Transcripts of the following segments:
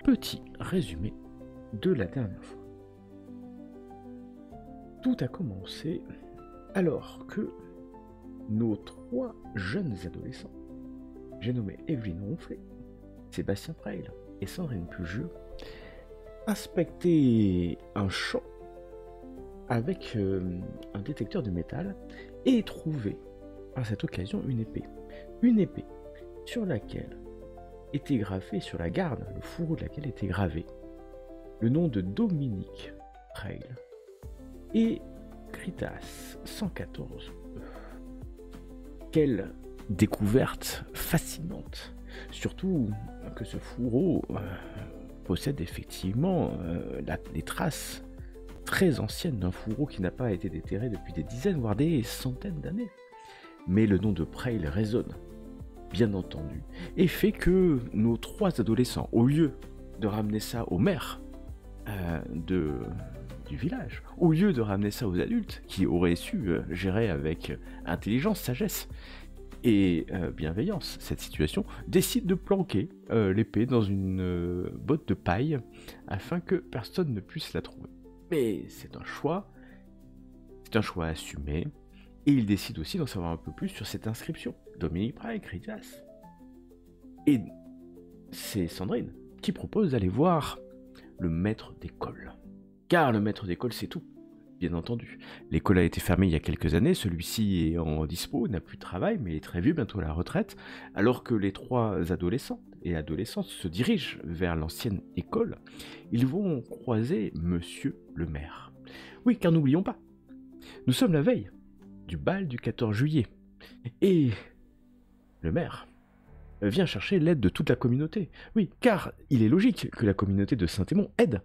petit résumé de la dernière fois. Tout a commencé alors que nos trois jeunes adolescents, j'ai nommé Evelyne Ronflet, Sébastien Preil et Sandrine Pugieux, inspectaient un champ avec un détecteur de métal et trouvaient à cette occasion une épée. Une épée sur laquelle était gravé, sur la garde, le fourreau de laquelle était gravé le nom de Dominique Preil et Critas 114. Quelle découverte fascinante! Surtout que ce fourreau possède effectivement les traces très anciennes d'un fourreau qui n'a pas été déterré depuis des dizaines, voire des centaines d'années. Mais le nom de Preil résonne, bien entendu, et fait que nos trois adolescents, au lieu de ramener ça au maire du village, au lieu de ramener ça aux adultes, qui auraient su gérer avec intelligence, sagesse et bienveillance cette situation, décident de planquer l'épée dans une botte de paille afin que personne ne puisse la trouver. Mais c'est un choix assumé, et ils décident aussi d'en savoir un peu plus sur cette inscription, Dominique Preil, Critas. Et c'est Sandrine qui propose d'aller voir le maître d'école. Car le maître d'école, c'est tout, bien entendu. L'école a été fermée il y a quelques années, celui-ci est en dispo, n'a plus de travail, mais il est très vieux, bientôt à la retraite, alors que les trois adolescents et adolescentes se dirigent vers l'ancienne école. Ils vont croiser monsieur le maire. Oui, car n'oublions pas, nous sommes la veille du bal du 14 juillet, et le maire vient chercher l'aide de toute la communauté. Oui, car il est logique que la communauté de Saint-Aymon aide.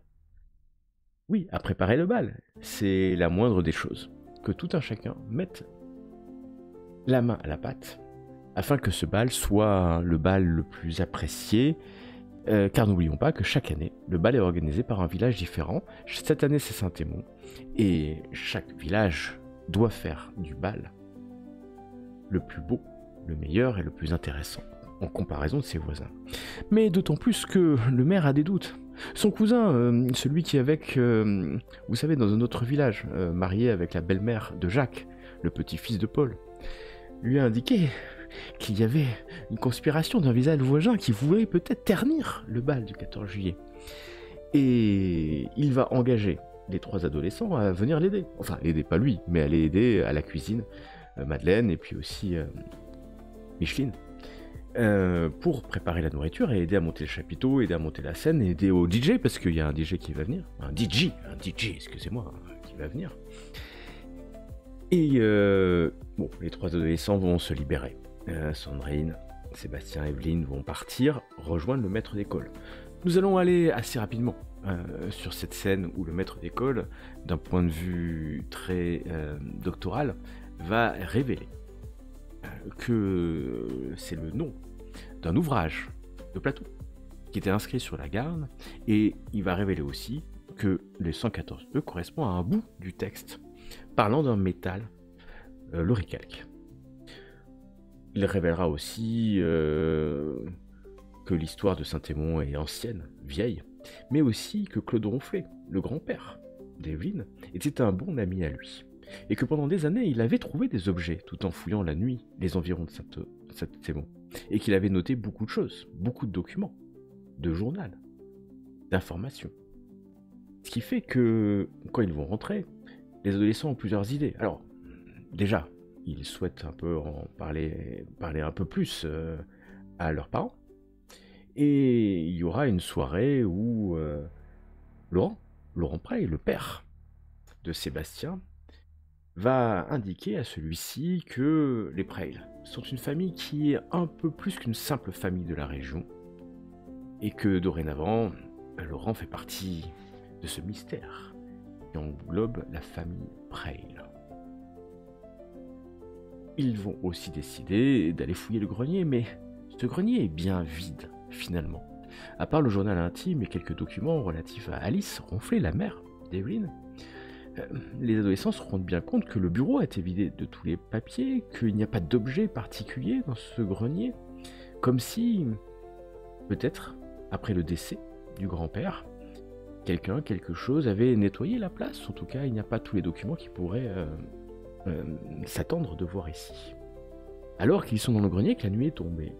Oui, à préparer le bal, c'est la moindre des choses, que tout un chacun mette la main à la pâte, afin que ce bal soit le bal le plus apprécié, car n'oublions pas que chaque année, le bal est organisé par un village différent. Cette année, c'est Saint-Aymon, et chaque village doit faire du bal le plus beau, le meilleur et le plus intéressant, en comparaison de ses voisins. Mais d'autant plus que le maire a des doutes. Son cousin, celui qui est avec, vous savez, dans un autre village, marié avec la belle-mère de Jacques, le petit-fils de Paul, lui a indiqué qu'il y avait une conspiration d'un village voisin qui voulait peut-être ternir le bal du 14 juillet. Et il va engager les trois adolescents à venir l'aider. Enfin, l'aider, pas lui, mais aller aider à la cuisine, Madeleine et puis aussi Micheline, pour préparer la nourriture et aider à monter le chapiteau, aider à monter la scène, aider au DJ, parce qu'il y a un DJ qui va venir. Un DJ, excusez-moi, qui va venir. Et bon, les trois adolescents vont se libérer. Sandrine, Sébastien et Evelyne vont partir, rejoindre le maître d'école. Nous allons aller assez rapidement sur cette scène où le maître d'école, d'un point de vue très doctoral, va révéler que c'est le nom d'un ouvrage de Platon qui était inscrit sur la garde, et il va révéler aussi que le 114.2 correspond à un bout du texte parlant d'un métal, l'oricalque. Il révélera aussi que l'histoire de Saint-Aymon est ancienne, vieille, mais aussi que Claude Ronflet, le grand-père d'Evelyne, était un bon ami à lui, et que pendant des années il avait trouvé des objets tout en fouillant la nuit les environs de Saint-Aymon, et qu'il avait noté beaucoup de choses, beaucoup de documents, de journal, d'informations. Ce qui fait que, quand ils vont rentrer, les adolescents ont plusieurs idées. Alors, déjà, ils souhaitent un peu en parler un peu plus à leurs parents. Et il y aura une soirée où Laurent Preil, le père de Sébastien, va indiquer à celui-ci que les Preil sont une famille qui est un peu plus qu'une simple famille de la région, et que dorénavant, Laurent fait partie de ce mystère qui englobe la famille Preil. Ils vont aussi décider d'aller fouiller le grenier, mais ce grenier est bien vide, finalement. À part le journal intime et quelques documents relatifs à Alice Ronflet, la mère d'Evelyne, les adolescents se rendent bien compte que le bureau a été vidé de tous les papiers, qu'il n'y a pas d'objet particulier dans ce grenier, comme si, peut-être, après le décès du grand-père. Quelqu'un, quelque chose avait nettoyé la place. En tout cas, il n'y a pas tous les documents qui pourraient s'attendre de voir ici. Alors qu'ils sont dans le grenier, que la nuit est tombée,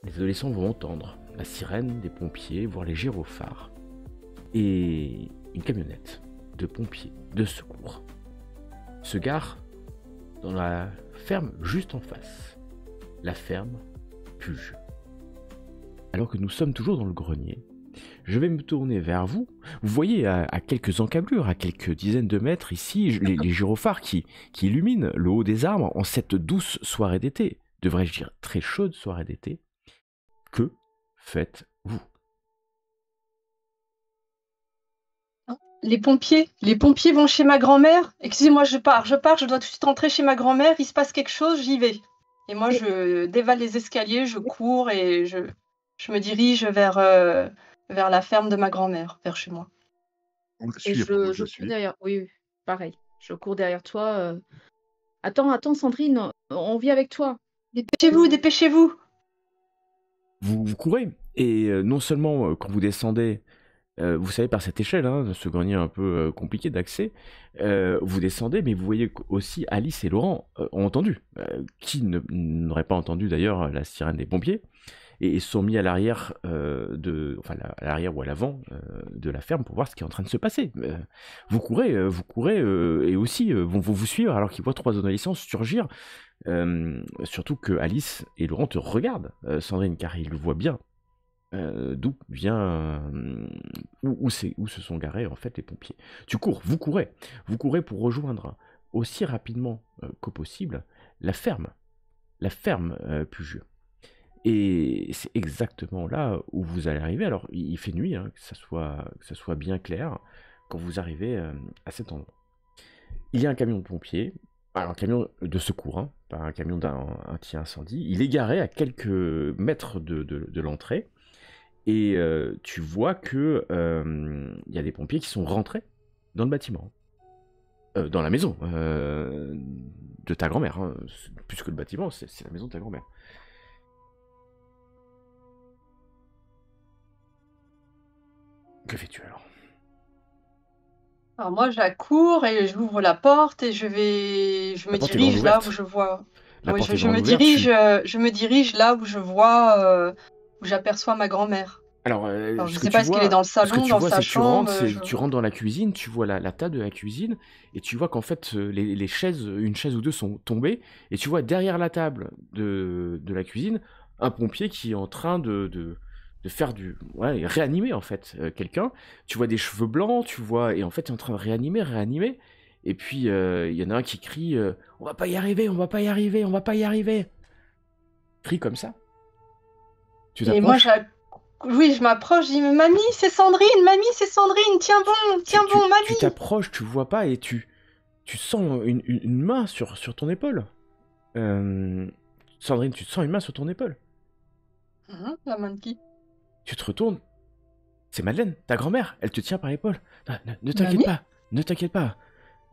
les adolescents vont entendre la sirène des pompiers, voire les gyrophares, et une camionnette de pompiers, de secours, se gare dans la ferme juste en face, la ferme Puge. Alors que nous sommes toujours dans le grenier, je vais me tourner vers vous. Vous voyez à quelques encablures, à quelques dizaines de mètres ici, les gyrophares qui illuminent le haut des arbres en cette douce soirée d'été, devrais-je dire très chaude soirée d'été. Que faites-vous? Les pompiers vont chez ma grand-mère. Excusez-moi, je pars, je dois tout de suite rentrer chez ma grand-mère, il se passe quelque chose, j'y vais. Et moi, je dévale les escaliers, je cours et je me dirige vers la ferme de ma grand-mère, vers chez moi. Et je cours derrière. Oui, oui, pareil. Je cours derrière toi. Attends, Sandrine, on vient avec toi. Dépêchez-vous. Vous courez, et non seulement quand vous descendez, vous savez, par cette échelle, hein, ce grenier un peu compliqué d'accès, vous descendez, mais vous voyez aussi Alice et Laurent ont entendu. Qui n'aurait pas entendu d'ailleurs la sirène des pompiers, et sont mis à l'arrière, à l'arrière ou à l'avant de la ferme pour voir ce qui est en train de se passer. Vous courez, et aussi vont vous suivre alors qu'ils voient trois adolescents surgir. Surtout que Alice et Laurent te regardent, Sandrine, car ils le voient bien. D'où vient où se sont garés en fait les pompiers. Vous courez pour rejoindre aussi rapidement que possible la ferme Pugieux. Et c'est exactement là où vous allez arriver. Alors il fait nuit, hein, que ça soit bien clair quand vous arrivez à cet endroit. Il y a un camion de pompiers, alors un camion de secours, hein, pas un camion anti-incendie. Il est garé à quelques mètres de l'entrée. Et tu vois que y a des pompiers qui sont rentrés dans le bâtiment, dans la maison de ta grand-mère, hein. Plus que le bâtiment, c'est la maison de ta grand-mère. Que fais-tu alors? Alors moi, j'accours et j'ouvre la porte et je me dirige là où je vois. Oui, je me dirige là où je vois, où j'aperçois ma grand-mère. Alors je sais pas, est-ce qu'elle est dans le salon, dans sa chambre. Tu rentres dans la cuisine, tu vois la table de la cuisine, et tu vois qu'en fait les chaises, une chaise ou deux sont tombées, et tu vois derrière la table de la cuisine un pompier qui est en train de faire réanimer en fait quelqu'un. Tu vois des cheveux blancs, et en fait il est en train de réanimer, et puis il y en a un qui crie on va pas y arriver, on va pas y arriver. Crie comme ça. Tu t'approches. Et moi je m'approche, je dis mamie c'est Sandrine, tiens bon, mamie. Tu t'approches, tu vois pas, et tu sens une main sur ton épaule. Sandrine, tu sens une main sur ton épaule. La main de qui? Tu te retournes, c'est Madeleine, ta grand-mère, elle te tient par l'épaule. Ne t'inquiète pas.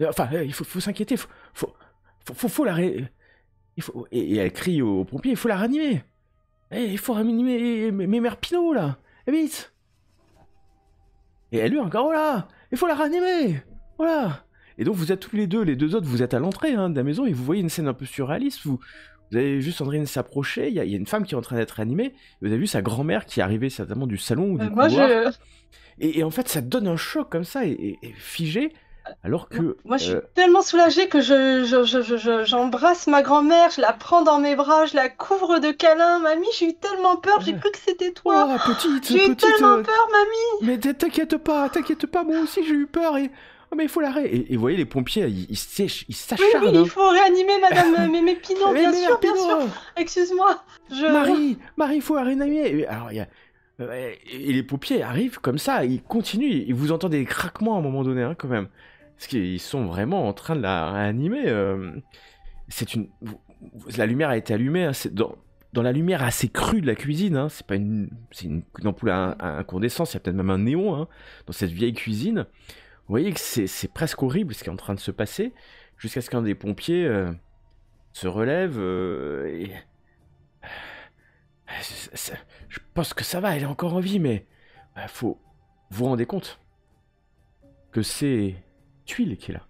Enfin, il faut s'inquiéter, faut la et elle crie aux pompiers, il faut la ranimer. Il faut ranimer mes mères Pinot, là. Vite. Et elle lui encore, voilà, il faut la ranimer. Voilà. Et donc vous êtes tous les deux autres, vous êtes à l'entrée de la maison, et vous voyez une scène un peu surréaliste. Vous avez vu Sandrine s'approcher, il y a une femme qui est en train d'être réanimée, vous avez vu sa grand-mère qui est arrivée certainement du salon ou du couloir. Et en fait, ça donne un choc comme ça, et figé, alors que... Moi, je suis tellement soulagée que j'embrasse ma grand-mère, je la prends dans mes bras, je la couvre de câlins. Mamie, j'ai eu tellement peur, j'ai cru que c'était toi. Oh, petite, j'ai eu tellement peur, mamie. Mais t'inquiète pas, moi aussi j'ai eu peur, et... Oh, mais il faut l'arrêter. Et vous voyez, les pompiers, ils s'acharnent. Oui, il faut réanimer madame Mémé Pinot, bien sûr. Excuse-moi. Marie, il faut la réanimer. Alors, et les pompiers arrivent comme ça, ils continuent, et vous entendez des craquements à un moment donné, quand même. Parce qu'ils sont vraiment en train de la réanimer. La lumière a été allumée, hein, c'est dans la lumière assez crue de la cuisine, c'est une ampoule à incandescence, il y a peut-être même un néon dans cette vieille cuisine. Vous voyez que c'est presque horrible ce qui est en train de se passer, jusqu'à ce qu'un des pompiers se relève et... Je pense que ça va, elle est encore en vie, mais... faut... Vous vous rendez compte que c'est Tuile qui est là.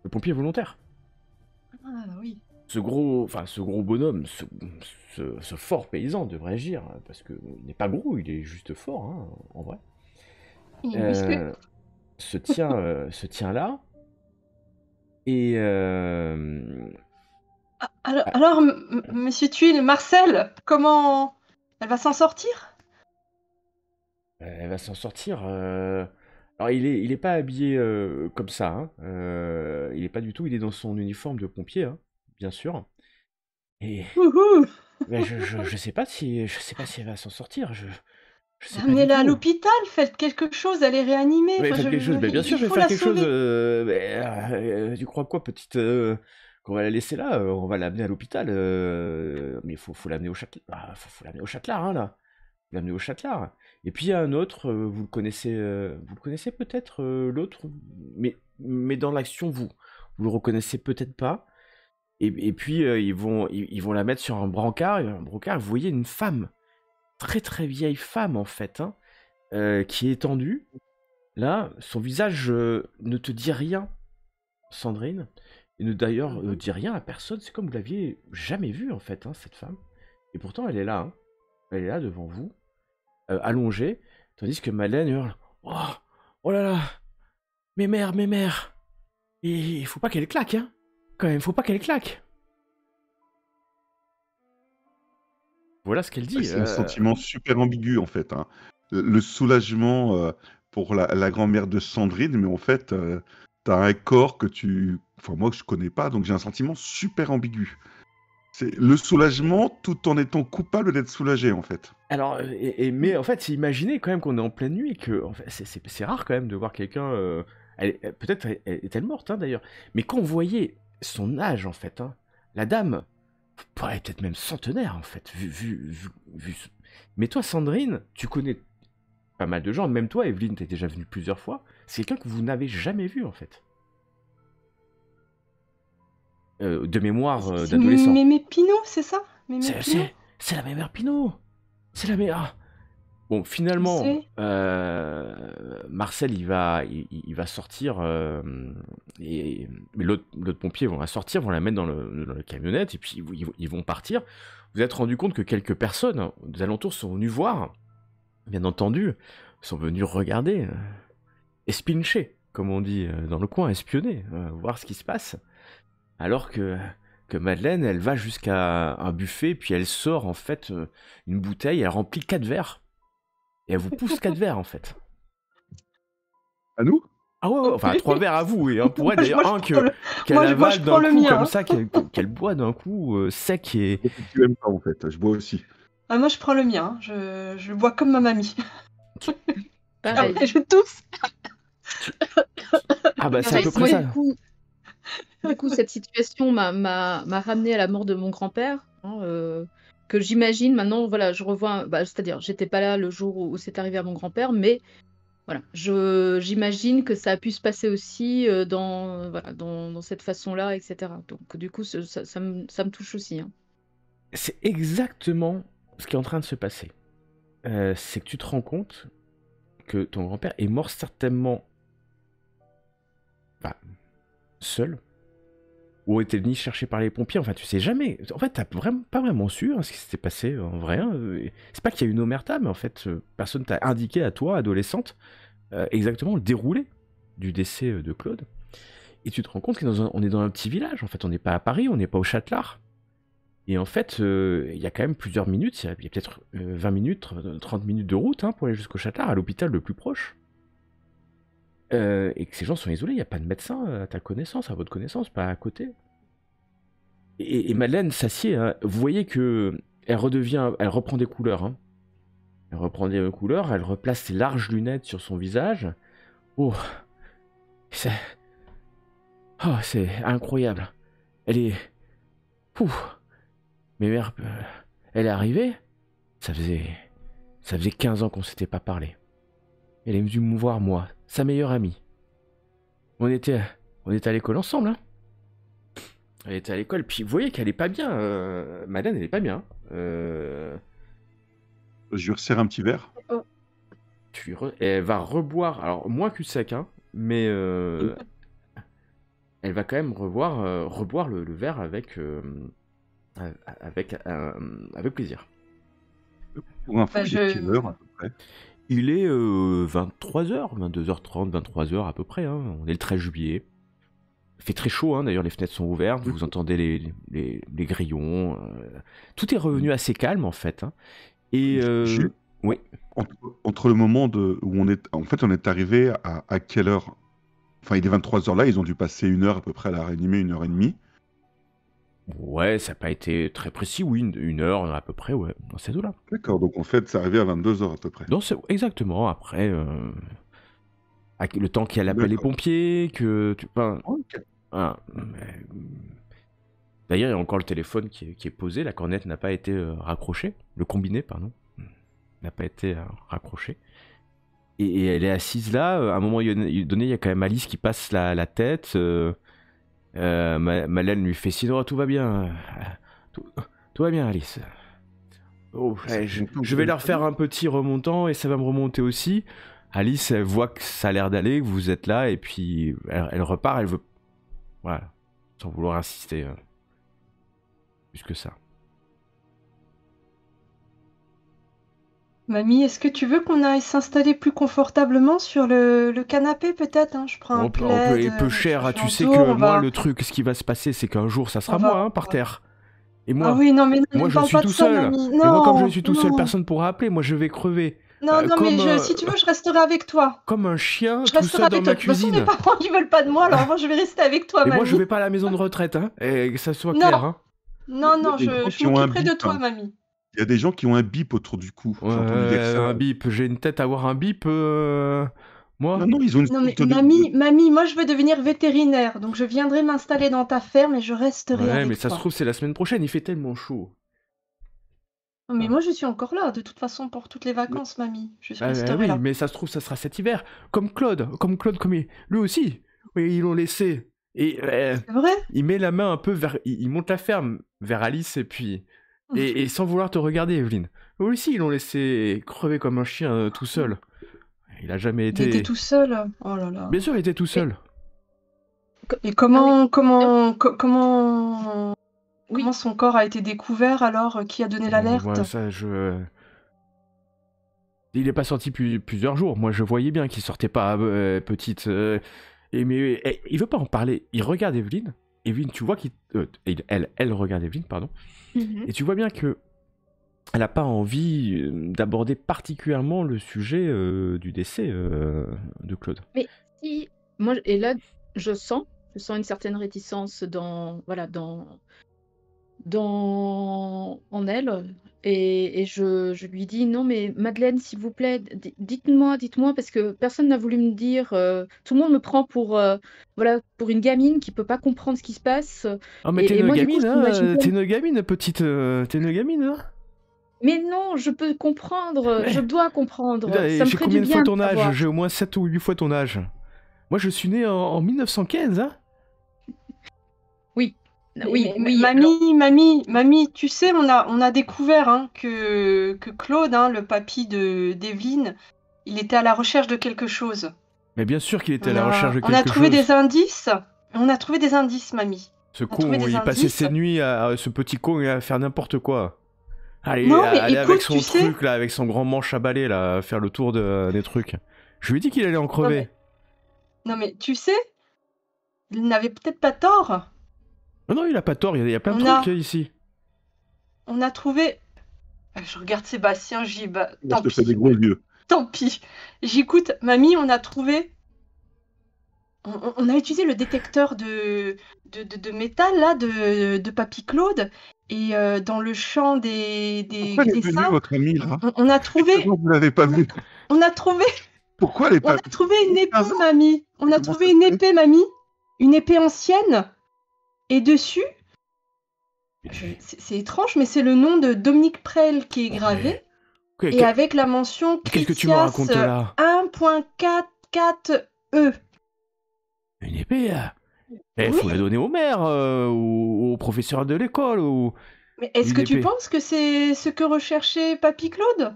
Le pompier volontaire. Ah oui. Ce gros bonhomme, ce fort paysan, devrais-je dire, parce qu'il n'est pas gros, il est juste fort, hein, en vrai. Il est musclé. Se tient là, et Alors, Monsieur Tuile, Marcel, comment elle va s'en sortir? elle va s'en sortir. Alors il est pas habillé comme ça, hein. Il est pas du tout, il est dans son uniforme de pompier, hein, bien sûr. Et Wouhou! je sais pas si elle va s'en sortir. Je sais pas du Amenez-la à tout. l'hôpital, faites quelque chose, elle est réanimée. Ouais, Enfin, faites quelque chose. Ben, bien sûr, il je vais faut faire la quelque chose. sauver. Tu crois quoi, petite, qu'on va la laisser là? On va l'amener à l'hôpital. Mais faut l'amener au Châtelard. Faut l'amener au Châtelard, hein, là. Faut l'amener au Châtelard. Et puis il y a un autre. Vous le connaissez peut-être, l'autre. Mais dans l'action, vous le reconnaissez peut-être pas. Et puis ils vont la mettre sur un brancard. Et un brancard, vous voyez une femme, très très vieille femme en fait, hein, qui est étendue. Là, son visage ne te dit rien, Sandrine. Il ne d'ailleurs dit rien à personne. C'est comme vous l'aviez jamais vue en fait, hein, cette femme. Et pourtant, elle est là. Hein. Elle est là devant vous, allongée, tandis que Madeleine hurle: Oh, oh là là, mes mères, mes mères. Et il faut pas qu'elle claque, hein. Quand même, faut pas qu'elle claque. Voilà ce qu'elle dit. C'est un sentiment super ambigu en fait, hein. Le soulagement pour la grand-mère de Sandrine, mais en fait, t'as un corps que moi que je connais pas, donc j'ai un sentiment super ambigu. C'est le soulagement tout en étant coupable d'être soulagé en fait. Alors, mais en fait, imaginez quand même qu'on est en pleine nuit, que en fait, c'est rare quand même de voir quelqu'un. Peut-être est-elle morte, hein, d'ailleurs. Mais quand vous voyez son âge, en fait, hein, la dame, elle est peut-être même centenaire, en fait, vu. Mais toi, Sandrine, tu connais pas mal de gens, même toi, Evelyne, t'es déjà venue plusieurs fois. C'est quelqu'un que vous n'avez jamais vu, en fait. De mémoire d'adolescent. Mémé Pinot, c'est ça? Mémé Pinot? C'est la mémère Pinot. C'est la meilleure. Bon, finalement, Marcel, il va sortir, mais l'autre pompier vont la sortir, vont la mettre dans la camionnette, et puis ils vont partir. Vous êtes rendu compte que quelques personnes des alentours sont venues voir, bien entendu, sont venues regarder, espincher, comme on dit dans le coin, espionner, voir ce qui se passe. Alors que Madeleine, elle va jusqu'à un buffet, puis elle sort en fait une bouteille, elle remplit 4 verres. Et elle vous pousse 4 verres en fait. À nous? Ah ouais, enfin 3 verres à vous, et un pour elle d'ailleurs, un qu'elle avale d'un coup mien, comme hein. ça, qu'elle boit d'un coup sec et... Tu aimes pas en fait, je bois aussi. Ah, moi je prends le mien, hein. Je bois comme ma mamie. Pareil. Après je tousse. Ah bah c'est à peu près ça. Du coup, cette situation m'a ramené à la mort de mon grand-père, hein, que j'imagine maintenant, voilà, je revois, c'est-à-dire, j'étais pas là le jour où c'est arrivé à mon grand-père, mais voilà, j'imagine que ça a pu se passer aussi dans cette façon-là, etc. Donc, du coup, ça me touche aussi. Hein. C'est exactement ce qui est en train de se passer. C'est que tu te rends compte que ton grand-père est mort certainement seul, ou était venu chercher par les pompiers. Enfin, tu sais jamais. En fait, t'as pas vraiment su ce qui s'était passé en vrai. Hein. C'est pas qu'il y a une omerta, mais en fait, personne t'a indiqué à toi, adolescente, exactement le déroulé du décès de Claude. Et tu te rends compte qu'on est dans un petit village. En fait, on n'est pas à Paris, on n'est pas au Châtelard. Et en fait, il y a quand même plusieurs minutes, il y a peut-être 20 minutes, 30 minutes de route pour aller jusqu'au Châtelard, à l'hôpital le plus proche. Et que ces gens sont isolés, il n'y a pas de médecin à ta connaissance, à votre connaissance, pas à côté. Et Madeleine s'assied, hein. Vous voyez que elle reprend des couleurs. Hein. Elle reprend des couleurs, elle replace ses larges lunettes sur son visage. Oh, c'est incroyable. Elle est... Pouf. Mais merde, elle est arrivée. Ça faisait 15 ans qu'on s'était pas parlé. Elle est venue me voir, moi, sa meilleure amie. On était à l'école ensemble, hein. Elle était à l'école, puis vous voyez qu'elle est pas bien. Madeleine, elle est pas bien. Je lui resserre un petit verre. Elle va reboire, alors moins cul sec, hein, mais elle va quand même reboire le verre avec plaisir. Pour info, Bah, il est quelle heure à peu près? Il est 23h, 22h30, 23h à peu près, hein. On est le 13 juillet. Il fait très chaud, hein. D'ailleurs les fenêtres sont ouvertes, vous entendez les grillons. Tout est revenu assez calme en fait, hein. Et oui. Entre le moment où on est arrivé à quelle heure? Enfin, il est 23h là, ils ont dû passer 1 heure à peu près à la réanimer, 1h30. Ouais, ça n'a pas été très précis, oui, 1 heure à peu près, ouais, dans ces eaux-là. D'accord, donc en fait, c'est arrivé à 22h à peu près. Exactement, après, le temps qu'il y a l'appel des D'accord. pompiers, enfin, Ok. voilà. D'ailleurs, il y a encore le téléphone qui est posé, la cornette n'a pas été raccrochée, le combiné, pardon, n'a pas été raccroché. Et elle est assise là, à un moment donné, il y a quand même Alice qui passe la tête. Madeleine lui fait sinon tout va bien. Tout va bien, Alice. Oh, je vais leur faire un petit remontant et ça va me remonter aussi. Alice, elle voit que ça a l'air d'aller, que vous êtes là, et puis elle repart, elle veut. Voilà. Sans vouloir insister plus que ça. Mamie, est-ce que tu veux qu'on aille s'installer plus confortablement sur le canapé peut-être, hein? Je prends un On peut plaid, les peu je cher, tu sais l'entoure, que on moi, va- le truc, ce qui va se passer, c'est qu'un jour, ça sera on va- moi, hein, par terre. Et Ah moi, oui, non, mais moi ne je parle suis pas de tout ça, seul. mamie. Et moi, comme je Non, suis tout seul, non. personne pourra appeler. Moi, je vais crever. Non, non, mais Comme, si tu veux, je resterai avec toi. comme un chien Je tout resterai seul dans avec ma toi. De toute façon, cuisine. mes parents, ils veulent pas de moi, alors moi, je vais rester avec toi, Et mamie. moi, je vais pas à la maison de retraite, hein. Et que ça soit Non. clair, hein. Non, Il y a non, des gens je qui ont un m'occuperai de bip, toi, hein. mamie. Il y a des gens qui ont un bip autour du cou. J'ai entendu dire ça. Un bip. J'ai une tête à avoir un bip, moi. Non, ils ont une Non, mais sorte de- mamie, moi, je veux devenir vétérinaire, donc je viendrai m'installer dans ta ferme et je resterai Ouais, avec mais ça toi. se trouve, c'est la semaine prochaine. Il fait tellement chaud. Non, mais moi, je suis encore là, de toute façon, pour toutes les vacances, mamie. Je resterai Oui, là. mais ça se trouve, ça sera cet hiver. Comme Claude, lui aussi. Oui, ils l'ont laissé. Et C'est vrai? il met la main un peu vers. Il monte la ferme vers Alice et puis. Et sans vouloir te regarder, Evelyne. Eux aussi, ils l'ont laissé crever comme un chien tout seul. Il a jamais Il été. était tout seul. Oh là là. Bien sûr, il était tout seul. Et comment Oui. son corps a été découvert alors? Qui a donné l'alerte? Moi, ça, il est pas sorti plusieurs jours. Moi, je voyais bien qu'il sortait pas petite. Mais il veut pas en parler. Il regarde Evelyne. Evelyne, tu vois elle regarde Evelyne, pardon. Mhm. Et tu vois bien que elle a pas envie d'aborder particulièrement le sujet du décès de Claude. Mais si, moi, et là, je sens une certaine réticence en elle, et je lui dis non, mais Madeleine, s'il vous plaît, dites-moi, parce que personne n'a voulu me dire. Tout le monde me prend pour une gamine qui peut pas comprendre ce qui se passe. Ah, mais t'es Et une moi, du coup, gamine, je hein. m'imagine T'es une gamine, petite. T'es une gamine, hein. Mais non, je peux comprendre, Mais- je dois comprendre. Putain, Ça me j'ai ferait combien du de fois bien de ton âge? savoir. J'ai au moins 7 ou 8 fois ton âge. Moi, je suis né en 1915, hein. Oui, Mais- oui, mais- oui. alors- mamie, tu sais, on a découvert que Claude, hein, le papy d'Evelyne, il était à la recherche de quelque chose. Mais bien sûr qu'il était à la recherche de On a quelque trouvé chose. des indices. On a trouvé des indices, mamie. Ce a con, trouvé des il passait indices. ses nuits ce petit con à faire n'importe quoi. Allez, Non, mais aller écoute, avec son tu sais- truc là, avec son grand manche à balai là, faire le tour des trucs. Je lui ai dit qu'il allait en crever. Non, mais tu sais, il n'avait peut-être pas tort. Non, il a pas tort, il y a plein de On a- trucs ici. On a trouvé. Je regarde Sébastien, Je tant te fais pis. des gros yeux. Tant pis. J'écoute, mamie, on a trouvé. On a utilisé le détecteur de métal là de Papy Claude et dans le champ des Pourquoi elle est venue, seins, votre amie, là? on a trouvé, Comment vous l'avez pas vue? on a trouvé, Pourquoi elle est on pas a trouvé une épée, 15 ans? mamie. On a Comment trouvé ça une se fait? épée, mamie, une épée ancienne. Et dessus, c'est étrange, mais c'est le nom de Dominique Prel qui est gravé et avec la mention Qu'est-ce que tu me Critias racontes là? 1.44E. Une épée Il Oui, faut la donner au maire, au professeur de l'école, mais est-ce une que tu épée. penses que c'est ce que recherchait Papy Claude?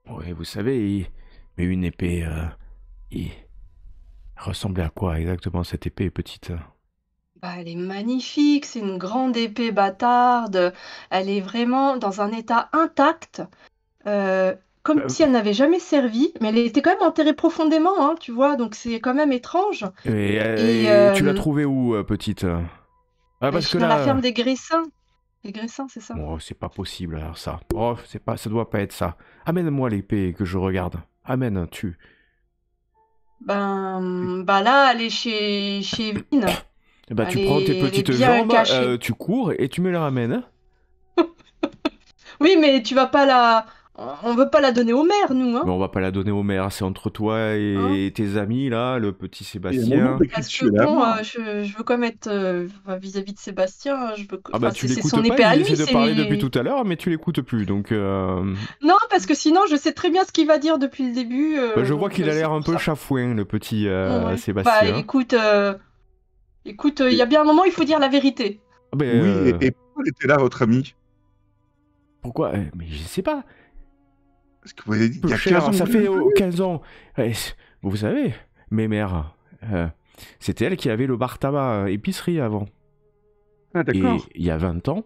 Ouais, vous savez, mais une épée, il ressemblait à quoi exactement cette épée petite? Bah, elle est magnifique, c'est une grande épée bâtarde. Elle est vraiment dans un état intact, comme Euh, si elle n'avait jamais servi, mais elle était quand même enterrée profondément, hein, tu vois, donc c'est quand même étrange. Et et tu l'as trouvée où, petite? Ah, bah, parce que dans la là, ferme des Gressins. Les Gressins, c'est ça? oh, c'est pas possible alors ça. Oh, ça doit pas être ça. Amène-moi l'épée que je regarde. Amène, tu. Bah là, elle est chez Vine. Bah, tu prends tes Elle est petites bien jambes, cachée. tu cours et tu me la ramènes. Oui, mais tu vas pas la... On veut pas la donner au maire, nous, Mais hein? on va pas la donner au maire, c'est entre toi Hein? et tes amis là, le petit Il y a mon nom Sébastien. d'écrit Parce que dessus, elle est à bon, moi. je veux quand même être enfin, vis-à-vis de Sébastien, Ah bah enfin, tu c'est l'écoutes son pas, épée à il lui, essaie de c'est parler depuis tout à l'heure, mais tu l'écoutes plus, donc non, parce que sinon, je sais très bien ce qu'il va dire depuis le début, bah, je vois donc qu'il a c'est l'air un pour peu ça. chafouin, le petit Ouais. Bah, Sébastien. écoute, il y Et- a bien un moment, il faut dire la vérité. Ah ben, Oui, et pourquoi elle était là, votre ami? pourquoi mais je sais pas, Parce que vous avez dit, il peu y a 15 cher, ans que ça vous l'avez fait vu. 15 ans. Vous savez, mes mères, c'était elle qui avait le bar tabac épicerie avant. Ah, Et d'accord. il y a 20 ans,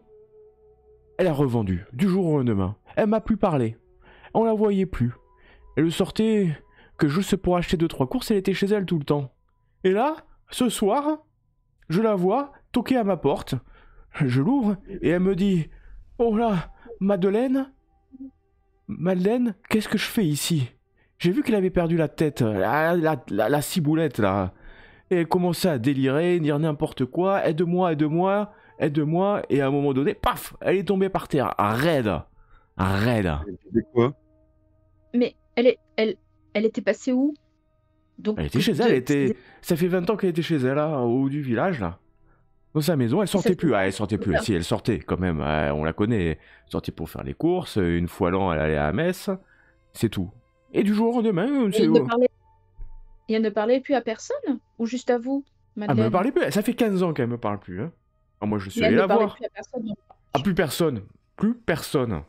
elle a revendu, du jour au lendemain. Elle m'a plus parlé. On la voyait plus. Elle sortait que juste pour acheter 2-3 courses, elle était chez elle tout le temps. Et là, ce soir, je la vois toquer à ma porte. Je l'ouvre et elle me dit: Oh là, Madeleine, qu'est-ce que je fais ici? J'ai vu qu'elle avait perdu la tête, la ciboulette là. Et elle commençait à délirer, dire n'importe quoi: aide-moi, aide-moi, aide-moi. Et à un moment donné, paf, elle est tombée par terre, raide. Raide. C'est quoi? Mais elle était passée où? Donc, Elle était chez elle, ça fait 20 ans qu'elle était chez elle, là, au haut du village, là. Dans sa maison, elle et ça sortait fait plus. Ah, elle sortait plus. Si, elle sortait quand même. On la connaît. Elle sortait pour faire les courses. Une fois l'an, elle allait à la messe. C'est tout. Et du jour au lendemain, Et elle ne parlait plus à personne? Ou juste à vous, elle me Madeleine? parlait plus. Ça fait 15 ans qu'elle me parle plus. Hein. Ah, moi, je suis Mais elle allé ne la parlait voir. plus à personne. Ah, plus personne. Plus personne.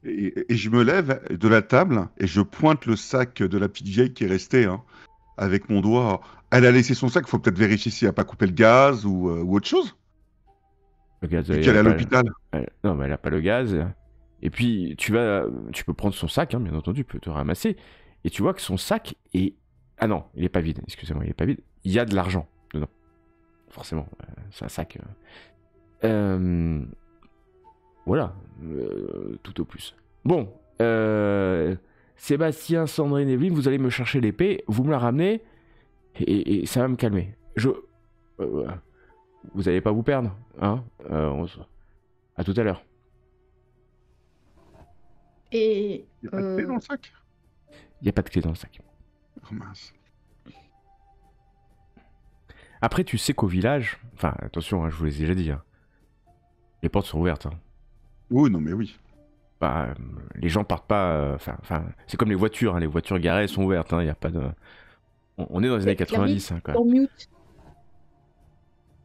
Et je me lève de la table et je pointe le sac de la petite vieille qui est restée, hein, avec mon doigt. Elle a laissé son sac, il faut peut-être vérifier s'il n'a pas coupé le gaz ou autre chose, Le gaz, vu elle qu'elle a est à pas. l'hôpital. Non, mais elle a pas le gaz. Et puis, tu peux prendre son sac, hein, bien entendu, tu peux te ramasser. Et tu vois que son sac est. Ah non, il est pas vide. Excusez-moi, il est pas vide. Il y a de l'argent dedans. Forcément. C'est un sac. Voilà. Tout au plus. Bon. Sébastien, Sandrine, Evelyne, vous allez me chercher l'épée. Vous me la ramenez. Et ça va me calmer. Vous allez pas vous perdre. Hein à tout à l'heure. Et Il n'y a pas de clé dans le sac? Il n'y a pas de clé dans le sac. Oh mince. Après, tu sais qu'au village, enfin, attention, hein, je vous l'ai déjà dit, hein, les portes sont ouvertes. Hein. Oui, non, mais oui. Bah, les gens partent pas. C'est comme les voitures, hein, les voitures garées elles sont ouvertes. Il y a pas de. On est dans les années 90. Hein, quoi. en mute.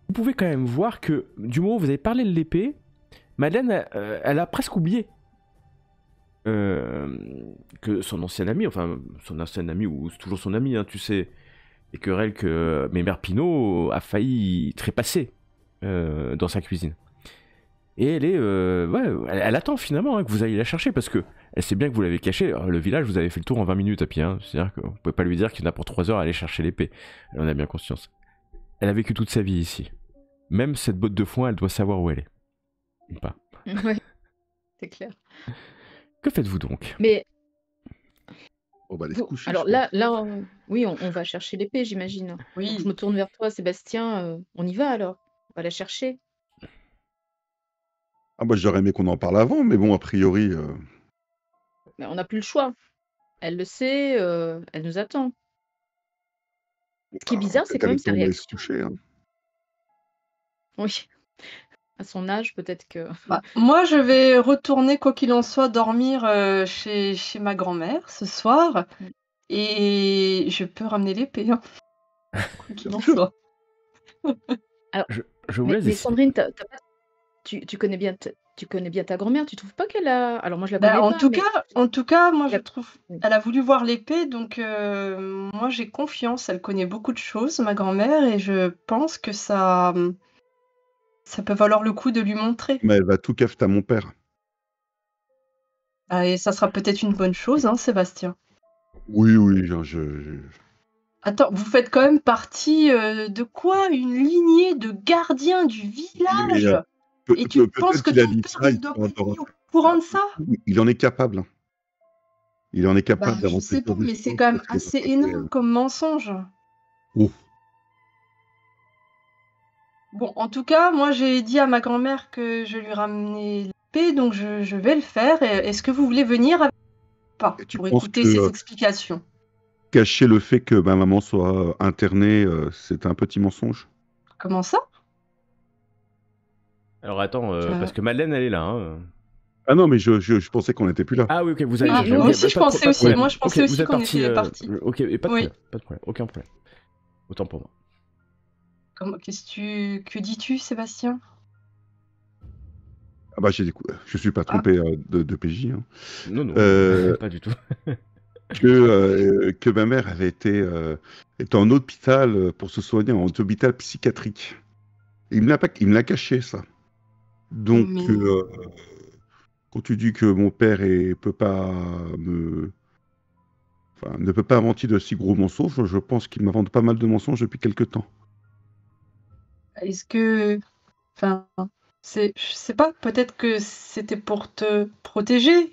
Vous pouvez quand même voir que du moment où vous avez parlé de l'épée, Madeleine, elle a presque oublié que son ancien ami, ou c'est toujours son ami, hein, tu sais, les querelles que Mémère Pinot a failli trépasser dans sa cuisine. Et elle est, elle attend finalement hein, que vous alliez la chercher parce que elle sait bien que vous l'avez caché. Alors, le village, vous avez fait le tour en 20 minutes à pied. Hein, c'est-à-dire que vous pouvez pas lui dire qu'il y en a pour 3 heures à aller chercher l'épée. Elle en a bien conscience. Elle a vécu toute sa vie ici. Même cette botte de foin, elle doit savoir où elle est. Ou pas. Ouais, c'est clair. Que faites-vous donc? Mais On va aller se coucher. alors je pense. là, oui, on va chercher l'épée, j'imagine. Donc, je Oui. me tourne vers toi, Sébastien. On y va alors. On va la chercher. Ah bah j'aurais aimé qu'on en parle avant, mais bon, a priori... Mais on n'a plus le choix. Elle le sait, elle nous attend. Ce qui est bizarre, c'est peut-être quand elle même était sa en mauvaise réaction. touchée. Hein. Oui, à son âge, peut-être que. Bah, moi, je vais retourner, quoi qu'il en soit, dormir chez ma grand-mère ce soir. Mm. Et je peux ramener l'épée, hein, quoi qu'il Bien en sûr. soit. Je vous laisse Mais décider. Sandrine, tu connais bien ta grand-mère, tu trouves pas qu'elle a... Alors moi je la Bah, connais en pas, tout mais... cas, en tout cas, moi je La- trouve, Oui. elle a voulu voir l'épée, donc moi j'ai confiance. Elle connaît beaucoup de choses, ma grand-mère, et je pense que ça peut valoir le coup de lui montrer. Mais elle va tout cafeter à mon père. Ah, et ça sera peut-être une bonne chose, hein, Sébastien. Oui, je- Attends, vous faites quand même partie de quoi? Une lignée de gardiens du Mais village? Et tu penses peut-être que qu'il a ton dit père ça ne doit pas être histoire mis au courant de ça? il en est capable. Hein. Il en est Bah, capable je d'inventer sais pas, sur des mais c'est choses quand même parce qu'il est assez pas énorme comme mensonge. Ouf. Bon, en tout cas, moi j'ai dit à ma grand-mère que je lui ramenais l'épée, donc je vais le faire. Est-ce que vous voulez venir avec pas Et tu pour penses écouter que ses explications? cacher le fait que ma maman soit internée, c'est un petit mensonge? Comment ça? Alors attends, Je- parce que Madeleine, elle est là. Hein. Ah non, mais je pensais qu'on n'était plus là. Ah oui, ok, vous avez Oui, changé. nous Ok, moi aussi, bah, je pas de pensais pas de aussi. problème. Moi, je pensais Ok, aussi vous êtes qu'on parti. était partis. Ok, et pas de Oui. problème, pas de problème, aucun problème. Autant pour moi. Que dis-tu, Sébastien? Ah bah je suis pas trompé de PJ. Hein. Non, non, Euh, pas du tout. que ma mère avait était en hôpital pour se soigner, en hôpital psychiatrique. Et il me l'a caché, ça. Donc, Mais quand tu dis que mon père ne peut pas inventer de si gros mensonges, je pense qu'il m'invente pas mal de mensonges depuis quelque temps. est-ce que, enfin, je sais pas. Peut-être que c'était pour te protéger.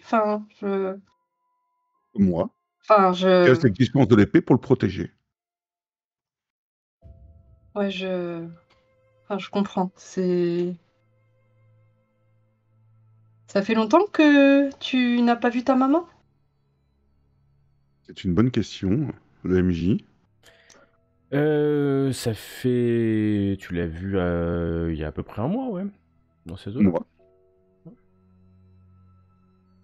Moi, Enfin, casse l'existence de l'épée pour le protéger. ouais, enfin, je comprends. Ça fait longtemps que tu n'as pas vu ta maman? C'est une bonne question, le MJ. Ça fait. Tu l'as vu il y a à peu près un mois, ouais. Dans ces eaux-là. Moi.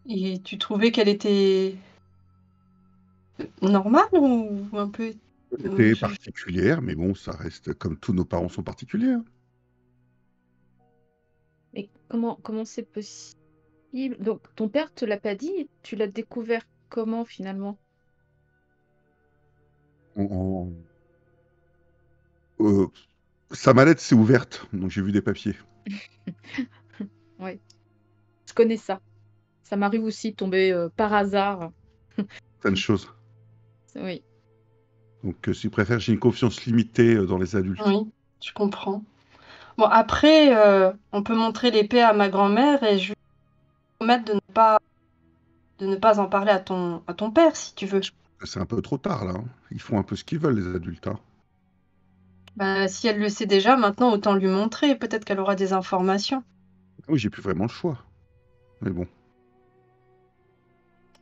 Et tu trouvais qu'elle était normale ou un peu... Elle était particulière, mais bon, ça reste comme tous nos parents sont particuliers. Hein. Mais comment c'est possible? Donc ton père te l'a pas dit, tu l'as découvert comment finalement? Sa mallette s'est ouverte, donc j'ai vu des papiers. Ouais, je connais ça. Ça m'arrive aussi de tomber par hasard. Certaines choses. Oui. Donc, s'il préfère, j'ai une confiance limitée dans les adultes. Oui, je comprends. Bon, après, on peut montrer l'épée à ma grand-mère et je vais promettre de ne pas en parler à ton père, si tu veux. C'est un peu trop tard, là. Hein. Ils font un peu ce qu'ils veulent, les adultes. Hein. Bah, si elle le sait déjà, maintenant, autant lui montrer. Peut-être qu'elle aura des informations. Oui, j'ai plus vraiment le choix. Mais bon.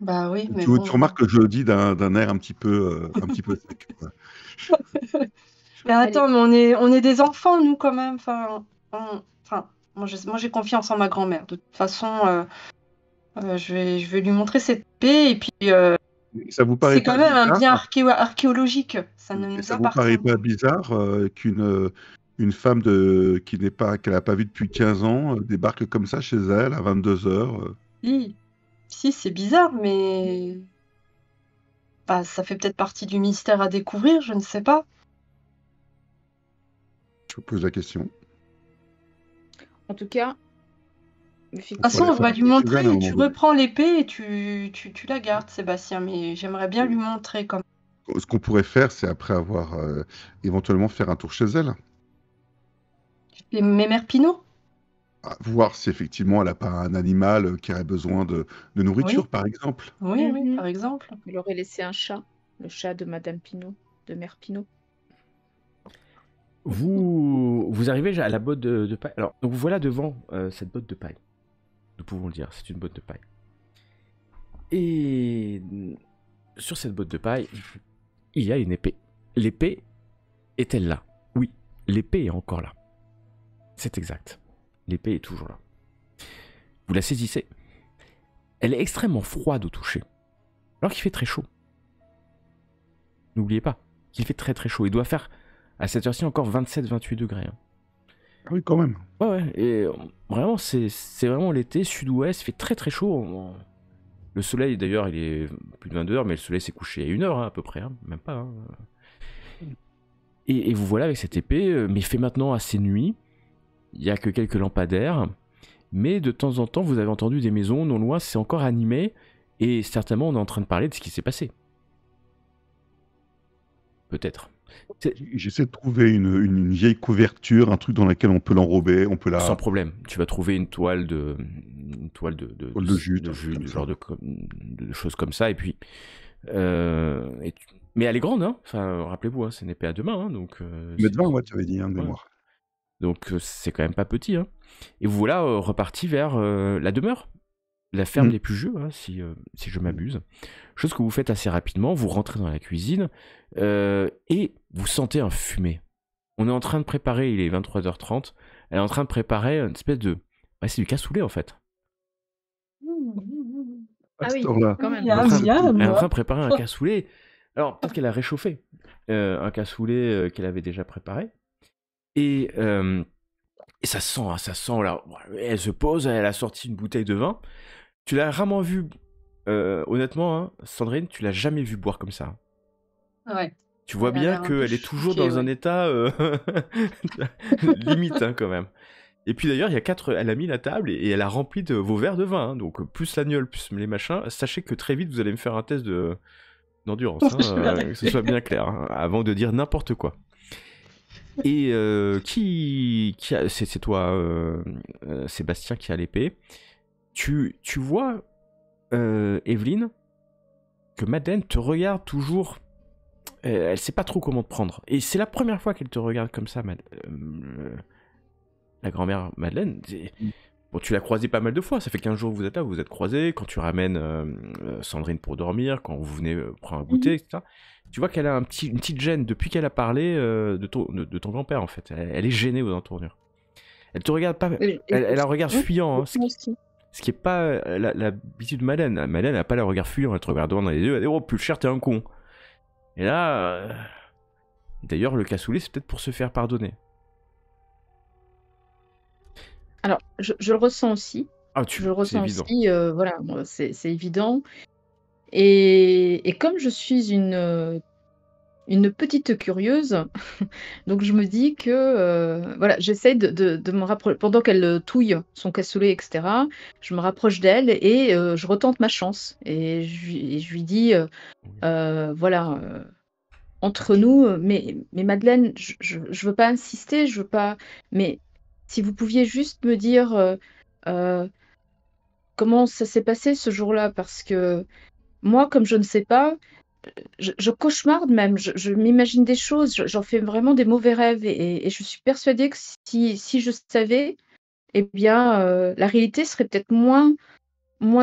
Bah oui, mais Tu bon. remarques que je le dis d'un air un petit peu sec. Quoi. Mais attends, mais on est des enfants, nous, quand même. Moi, j'ai confiance en ma grand-mère. De toute façon, je vais lui montrer cette épée. Et puis, Ça vous paraît c'est quand pas même un bizarre bien archéologique. Ça ne Et nous ça vous paraît appartient pas bizarre qu'une femme qu'elle n'a pas vue depuis 15 ans débarque comme ça chez elle à 22h Si, c'est bizarre, mais bah, ça fait peut-être partie du mystère à découvrir, je ne sais pas. Je vous pose la question. En tout cas, De toute façon, on va lui montrer, tu reprends l'épée et tu la gardes, Sébastien, mais j'aimerais bien lui montrer comme... Ce qu'on pourrait faire, c'est après avoir éventuellement faire un tour chez elle. Mes mères Pinot? Voir si effectivement elle n'a pas un animal qui aurait besoin de nourriture, Oui. par exemple. Oui, par exemple. il aurait laissé un chat, le chat de Madame Pinot, de Mère Pinot. Vous arrivez à la botte de paille. Alors, donc vous voilà devant cette botte de paille. Nous pouvons le dire, c'est une botte de paille. Et sur cette botte de paille, il y a une épée. L'épée est-elle là? Oui, l'épée est encore là. C'est exact. L'épée est toujours là. Vous la saisissez. Elle est extrêmement froide au toucher. Alors qu'il fait très chaud. N'oubliez pas qu'il fait très très chaud. Il doit faire À cette heure-ci, encore 27-28 degrés. Hein. Ah oui, quand même. Ouais, et vraiment, c'est vraiment l'été, sud-ouest, il fait très très chaud. Le soleil, d'ailleurs, il est plus de 22 heures, mais le soleil s'est couché à 1 heure à peu près, hein, même pas. Hein. Et vous voilà avec cette épée, mais il fait maintenant assez nuit. Il n'y a que quelques lampadaires. Mais de temps en temps, vous avez entendu des maisons non loin, c'est encore animé. Et certainement, on est en train de parler de ce qui s'est passé. Peut-être. J'essaie de trouver une vieille couverture, un truc dans lequel on peut l'enrober, on peut la... Sans problème. Tu vas trouver une toile de jute, du genre de choses comme ça. Et puis... Mais elle est grande, hein. Enfin, rappelez-vous, hein, c'est une épée à deux mains. Hein, donc, Mais de 20, ouais, tu avais dit, hein, de mémoire. Donc c'est quand même pas petit. Hein. Et vous voilà reparti vers la demeure, la ferme des Pugeux, hein, si je m'abuse. Chose que vous faites assez rapidement, vous rentrez dans la cuisine et vous sentez un fumé. On est en train de préparer, il est 23h30, elle est en train de préparer une espèce de... Ouais, c'est du cassoulet en fait. Ah oui, quand même. Elle est en train de préparer un cassoulet. Alors peut-être qu'elle a réchauffé un cassoulet qu'elle avait déjà préparé. Et ça sent là. Elle se pose, elle a sorti une bouteille de vin. Tu l'as rarement vue, honnêtement, hein, Sandrine, tu l'as jamais vue boire comme ça. Ouais. Tu vois bien qu'elle est toujours dans un état limite, hein, quand même. Et puis d'ailleurs, elle a mis la table et elle a rempli de vos verres de vin. Hein, donc plus l'agneau, plus les machins. Sachez que très vite, vous allez me faire un test d'endurance, hein, que ce soit bien clair, hein, avant de dire n'importe quoi. Et c'est toi, Sébastien, qui a l'épée. Tu vois, Evelyne, que Madeleine te regarde toujours. Elle sait pas trop comment te prendre. Et c'est la première fois qu'elle te regarde comme ça, la grand-mère Madeleine. Bon, tu l'as croisée pas mal de fois. Ça fait 15 jours que vous êtes là, vous vous êtes croisés. Quand tu ramènes Sandrine pour dormir, quand vous venez prendre un goûter, etc. Tu vois qu'elle a une petite gêne depuis qu'elle a parlé de ton grand-père, en fait. Elle est gênée aux entournures. Elle te regarde pas. Elle a un regard fuyant, hein, ce qui est pas l'habitude de Madeleine. Madeleine n'a pas le regard fuyant. Elle te regarde droit dans les yeux. Elle dit: oh, plus cher, t'es un con. Et là. D'ailleurs, le cassoulet, c'est peut-être pour se faire pardonner. Alors, je le ressens aussi. Je le ressens aussi. Voilà, c'est évident. Et comme je suis une petite curieuse, donc je me dis que voilà, j'essaie de me rapprocher pendant qu'elle touille son cassoulet, etc. Je me rapproche d'elle et je retente ma chance et je lui dis voilà, entre nous, mais Madeleine, je veux pas insister, je veux pas, mais si vous pouviez juste me dire comment ça s'est passé ce jour-là, parce que moi, comme je ne sais pas, je cauchemarde même, je m'imagine des choses, j'en fais vraiment des mauvais rêves et je suis persuadée que si je savais, eh bien, la réalité serait peut-être moins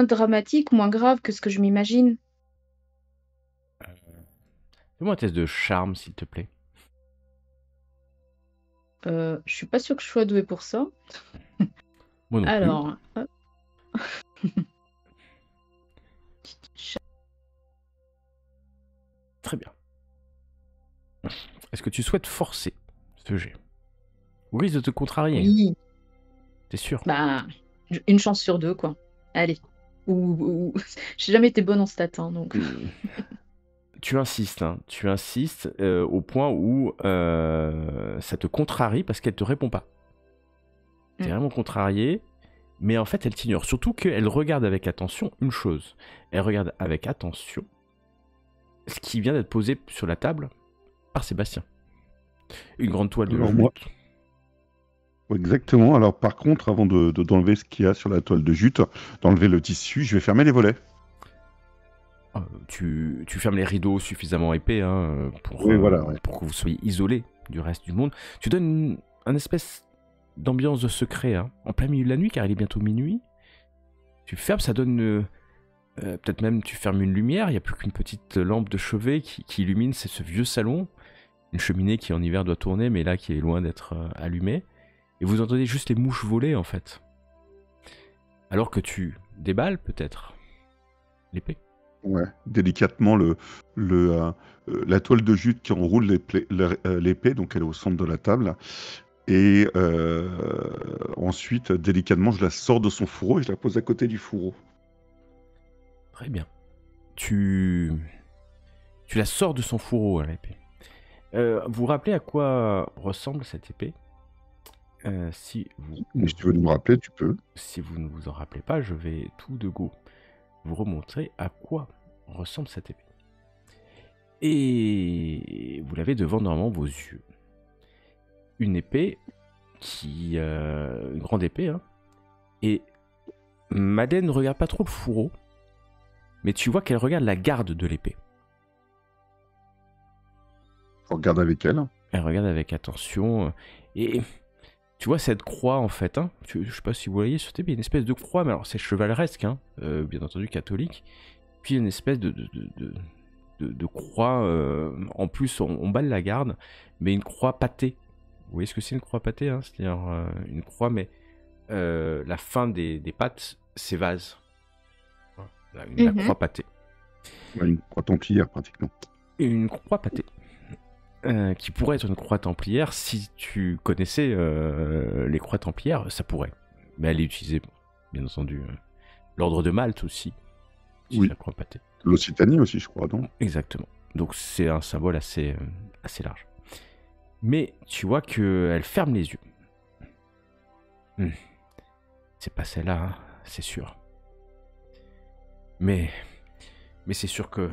dramatique, moins grave que ce que je m'imagine. Fais-moi un test de charme, s'il te plaît. Je suis pas sûre que je sois douée pour ça. Moi non plus. Alors, Très bien. Est-ce que tu souhaites forcer ce jet? Ou risque de te contrarier? oui, T'es sûr? bah, une chance sur deux, quoi. Allez. Ou... J'ai jamais été bonne en stats, hein, donc. Tu insistes, hein. Tu insistes au point où ça te contrarie parce qu'elle te répond pas. T'es vraiment contrarié, mais en fait elle t'ignore. Surtout qu'elle regarde avec attention une chose. Elle regarde avec attention ce qui vient d'être posé sur la table par Sébastien. Une grande toile de jute. Exactement. Alors par contre, avant d'enlever ce qu'il y a sur la toile de jute, d'enlever le tissu, je vais fermer les volets. Tu fermes les rideaux suffisamment épais hein, pour que vous soyez isolés du reste du monde. Tu donnes un espèce d'ambiance de secret hein, en plein milieu de la nuit, car il est bientôt minuit. Tu fermes, ça donne... peut-être même tu fermes une lumière, il n'y a plus qu'une petite lampe de chevet qui illumine ce vieux salon. Une cheminée qui en hiver doit tourner, mais là qui est loin d'être allumée. Et vous entendez juste les mouches voler en fait. Alors que tu déballes peut-être l'épée. Ouais, délicatement la toile de jute qui enroule l'épée, donc elle est au centre de la table. Et ensuite, délicatement, je la sors de son fourreau et je la pose à côté du fourreau. Très bien. Tu la sors de son fourreau, l'épée. Vous vous rappelez à quoi ressemble cette épée? Si Mais si tu veux nous rappeler, tu peux. si vous ne vous en rappelez pas, je vais tout de go vous remontrer à quoi ressemble cette épée. Et vous l'avez devant normalement vos yeux. Une épée une grande épée, hein. Et Madeleine ne regarde pas trop le fourreau, mais tu vois qu'elle regarde la garde de l'épée. On regarde avec elle. Elle regarde avec attention. Et tu vois cette croix en fait, hein, je sais pas si vous voyez sur tes pieds, une espèce de croix, mais alors c'est chevaleresque, hein, bien entendu catholique. Puis une espèce de croix, en plus on balle la garde, mais une croix pâtée. Vous voyez ce que c'est une croix pâtée, hein? C'est-à-dire une croix, mais la fin des pattes s'évase. Voilà, la croix pâtée. Ouais, une croix templière, pratiquement. Et une croix pâtée. Qui pourrait être une croix templière si tu connaissais les croix templières, ça pourrait. Mais elle est utilisée, bien entendu, l'ordre de Malte aussi. Oui. La croix pâtée. L'Occitanie aussi, je crois, non? Exactement. Donc c'est un symbole assez large. Mais tu vois qu'elle ferme les yeux. C'est pas celle-là, hein, c'est sûr. Mais c'est sûr que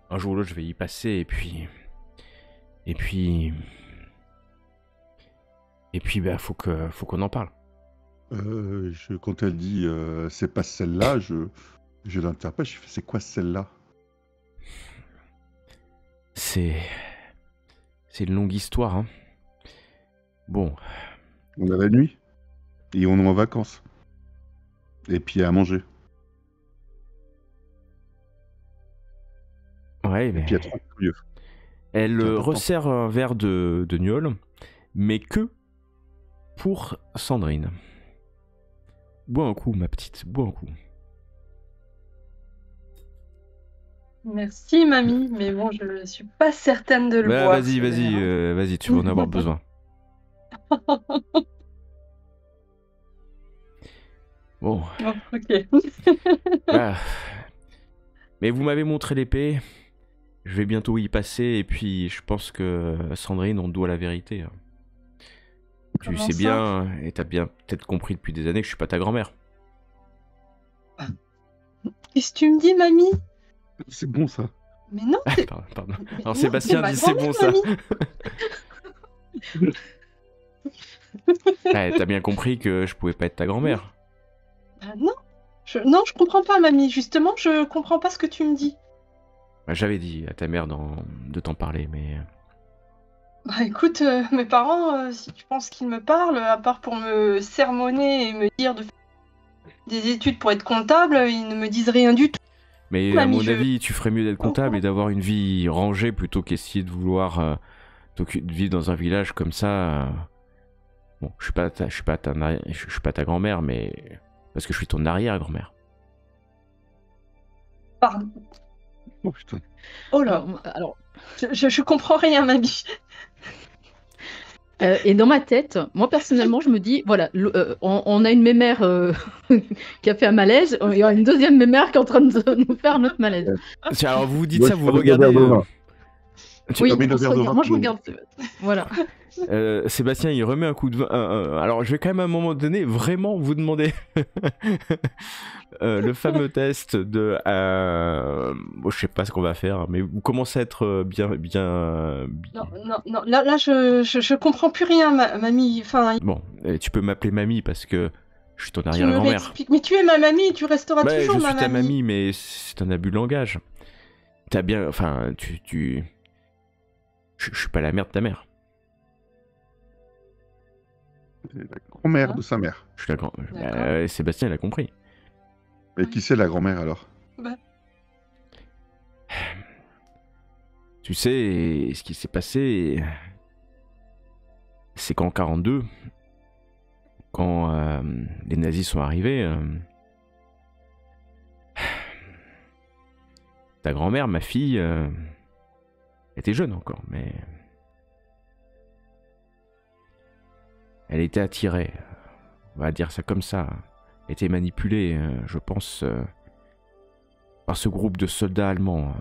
un jour ou l'autre je vais y passer et puis bah faut qu'on en parle. Quand elle dit c'est pas celle-là, je l'interpelle, je fais c'est quoi celle-là? C'est une longue histoire, hein. Bon. On a la nuit et on est en vacances. Et puis à manger. Ouais, mais Et puis à trop curieux. elle C'est important. resserre un verre de gnôle, mais que pour Sandrine. Bois un coup, ma petite, bois un coup. Merci, mamie, mais bon, je suis pas certaine de le Bah, boire. vas-y, ce vas-y, verre, hein. vas-y, tu vas en avoir besoin. Bon. Bon, ok. Bah. Mais vous m'avez montré l'épée. Je vais bientôt y passer et puis je pense que Sandrine, on te doit la vérité. Tu Comment sais ça? bien, et t'as bien peut-être compris depuis des années que je suis pas ta grand-mère. Qu'est-ce que tu me dis, mamie? C'est bon ça. Mais non, Ah, c'est... pardon. mais Alors non, Sébastien ma dit c'est bon ça. grand-mère, mamie. Ouais, t'as bien compris que je pouvais pas être ta grand-mère. Bah non. Non, je comprends pas, mamie. Justement, je comprends pas ce que tu me dis. Bah, j'avais dit à ta mère de t'en parler, mais... Bah écoute, mes parents, si tu penses qu'ils me parlent, à part pour me sermonner et me dire de faire des études pour être comptable, ils ne me disent rien du tout. Mais à Mamie, mon avis, tu ferais mieux d'être comptable et d'avoir une vie rangée plutôt qu'essayer de vouloir de vivre dans un village comme ça. Bon, je suis pas ta grand-mère, mais parce que je suis ton arrière-grand-mère. Pardon. Oh putain. Oh là, Alors, je comprends rien, mamie. et dans ma tête, moi personnellement, je me dis, voilà, on a une mémère qui a fait un malaise, il y a une deuxième mémère qui est en train de nous faire notre malaise. Tiens, alors vous dites Moi, ça, je vous prends le regardez... verre de vin. Oui, Ah, mais le on se verre de regarde. vin, Moi je tout le regarde. Voilà. Sébastien, il remet un coup de vin. Alors, je vais quand même à un moment donné vraiment vous demander le fameux test de. Bon, je sais pas ce qu'on va faire, mais vous commencez à être bien. Non, là, je comprends plus rien, mamie. Enfin, Bon, tu peux m'appeler mamie parce que je suis ton tu me arrière-grand-mère. réexpliques. Mais tu es ma mamie, tu resteras Ouais, toujours je ma suis ta mamie. mamie, mais c'est un abus de langage. T'as bien. Enfin, je suis pas la mère de ta mère. C'est la grand-mère Hein? de sa mère. Je suis la grand. D'accord. Sébastien, il a compris. Mais qui c'est la grand-mère alors? Tu sais, ce qui s'est passé, c'est qu'en 42, quand les nazis sont arrivés, ta grand-mère, ma fille, était jeune encore, mais elle était attirée, on va dire ça comme ça, était manipulée, je pense, par ce groupe de soldats allemands.